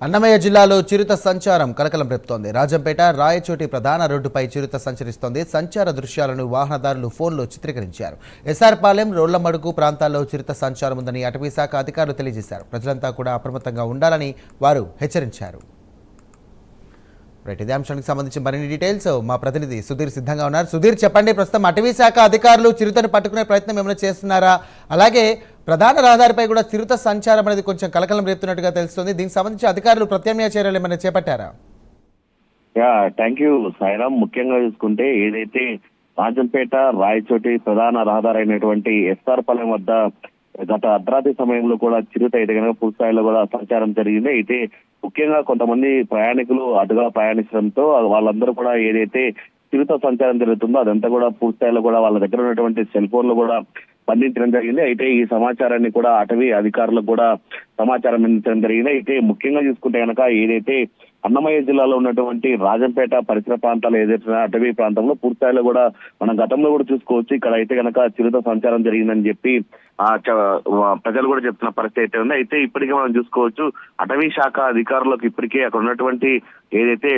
అన్నమయ్య జిల్లాలో చిరుత సంచారం కలకలం రేపుతోంది. రాజంపేట రాయచోటి ప్రధాన రోడ్డుపై చిరుత సంచరిస్తోంది. సంచార దృశ్యాలను వాహనదారులు ఫోన్లో చిత్రీకరించారు. ఎస్ఆర్పాలెం, రోళ్లమడుగు ప్రాంతాల్లో చిరుత సంచారం ఉందని అటవీ శాఖ అధికారులు తెలియజేశారు. ప్రజలంతా కూడా అప్రమత్తంగా ఉండాలని వారు హెచ్చరించారు. ఇదే అంశానికి సంబంధించి మరిన్ని డీటెయిల్స్ మా ప్రతినిధి సుధీర్ సిద్ధంగా ఉన్నారు. సుధీర్, చెప్పండి, ప్రస్తుతం అటవీ శాఖ అధికారులు చిరుతను పట్టుకునే ప్రయత్నం ఏమైనా చేస్తున్నారా? అలాగే ప్రధాన రహదారిపై కూడా చిరుత సంచారం అనేది కొంచెం కలకలం రేపుతున్నట్టుగా తెలుస్తుంది. దీనికి సంబంధించి అధికారులు ప్రత్యామ్నాయ చర్యలు ఏమైనా చేపట్టారా? Thank you Sairam. ముఖ్యంగా చూసుకుంటే ఏదైతే రాజంపేట రాయచోటి ప్రధాన రహదారి అయినటువంటి ఎస్ఆర్పాలెం వద్ద గత అర్ధరాత్రి సమయంలో కూడా చిరుత అయితే కనుక పూర్తిస్థాయిలో కూడా సంచారం జరిగింది. అయితే ముఖ్యంగా కొంతమంది ప్రయాణికులు అటుగా ప్రయాణించడంతో వాళ్ళందరూ కూడా ఏదైతే చిరుత సంచారం జరుగుతుందో అదంతా కూడా పూర్తిస్థాయిలో కూడా వాళ్ళ దగ్గర ఉన్నటువంటి సెల్ ఫోన్లు కూడా బంధించడం జరిగింది. అయితే ఈ సమాచారాన్ని కూడా అటవీ అధికారులకు కూడా సమాచారం అందించడం జరిగింది. అయితే ముఖ్యంగా చూసుకుంటే కనుక ఏదైతే అన్నమయ్య జిల్లాలో ఉన్నటువంటి రాజంపేట పరిసర ప్రాంతాలు ఏదైతే అటవీ ప్రాంతంలో పూర్తిస్థాయిలో కూడా మనం గతంలో కూడా చూసుకోవచ్చు. ఇక్కడ అయితే కనుక చిరుత సంచారం జరిగిందని చెప్పి ప్రజలు కూడా చెప్తున్న పరిస్థితి అయితే ఉంది. అయితే ఇప్పటికే మనం చూసుకోవచ్చు అటవీ శాఖ అధికారులకు ఇప్పటికే అక్కడ ఉన్నటువంటి ఏదైతే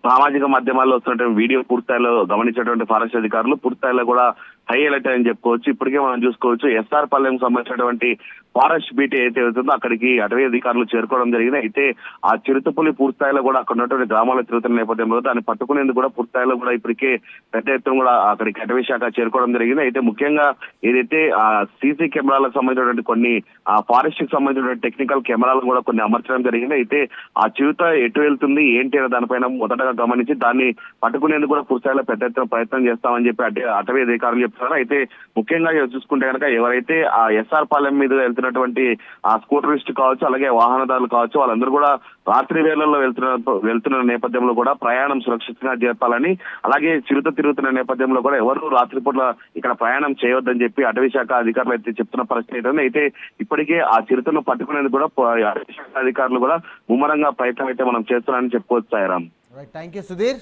సామాజిక మాధ్యమాల్లో వస్తున్నటువంటి వీడియో పూర్తిస్థాయిలో గమనించినటువంటి ఫారెస్ట్ అధికారులు పూర్తిస్థాయిలో కూడా హై అలర్ట్ అని చెప్పుకోవచ్చు. ఇప్పటికే మనం చూసుకోవచ్చు ఎస్ఆర్పాలెం సంబంధించినటువంటి ఫారెస్ట్ బీట్ ఏదైతే అవుతుందో అక్కడికి అటవీ అధికారులు చేరుకోవడం జరిగింది. అయితే ఆ చిరుతపులి పూర్తిస్థాయిలో కూడా అక్కడ ఉన్నటువంటి గ్రామాల్లో తిరుగుతున్న నేపథ్యంలో దాన్ని పట్టుకునేందుకు కూడా పూర్తిస్థాయిలో కూడా ఇప్పటికే పెద్ద ఎత్తున కూడా అక్కడికి అటవీ శాఖ చేరుకోవడం జరిగింది. అయితే ముఖ్యంగా ఏదైతే ఆ సీసీ కెమెరాలకు సంబంధించినటువంటి కొన్ని ఆ ఫారెస్ట్ కి సంబంధించినటువంటి టెక్నికల్ కెమెరాలను కూడా కొన్ని అమర్చడం జరిగింది. అయితే ఆ చిరుత ఎటు వెళ్తుంది ఏంటి అనే దానిపైన మొదటగా గమనించి దాన్ని పట్టుకునేందుకు కూడా పూర్తిస్థాయిలో పెద్ద ఎత్తున ప్రయత్నం చేస్తామని చెప్పి అటవీ అధికారులు చెప్తున్నారు. అయితే ముఖ్యంగా చూసుకుంటే కనుక ఎవరైతే ఆ ఎస్ఆర్పాలెం మీద వెళ్తున్నటువంటి ఆ స్కూటరిస్ట్ కావచ్చు, అలాగే వాహనదారులు కావచ్చు, వాళ్ళందరూ కూడా రాత్రి వేళల్లో వెళ్తున్న నేపథ్యంలో కూడా ప్రయాణం సురక్షితంగా జరపాలని, అలాగే చిరుత తిరుగుతున్న నేపథ్యంలో కూడా ఎవరు రాత్రిపూట్ల ఇక్కడ ప్రయాణం చేయవద్దని చెప్పి అటవీ శాఖ అధికారులు అయితే చెప్తున్న పరిస్థితి ఉంది. అయితే ఇప్పటికే ఆ చిరుతను పట్టుకునేందుకు కూడా అటవీ శాఖ అధికారులు కూడా ముమ్మరంగా ప్రయత్నం అయితే మనం చేస్తున్నారని చెప్పుకోవచ్చు సాయిరామ్. Thank you Sudheer.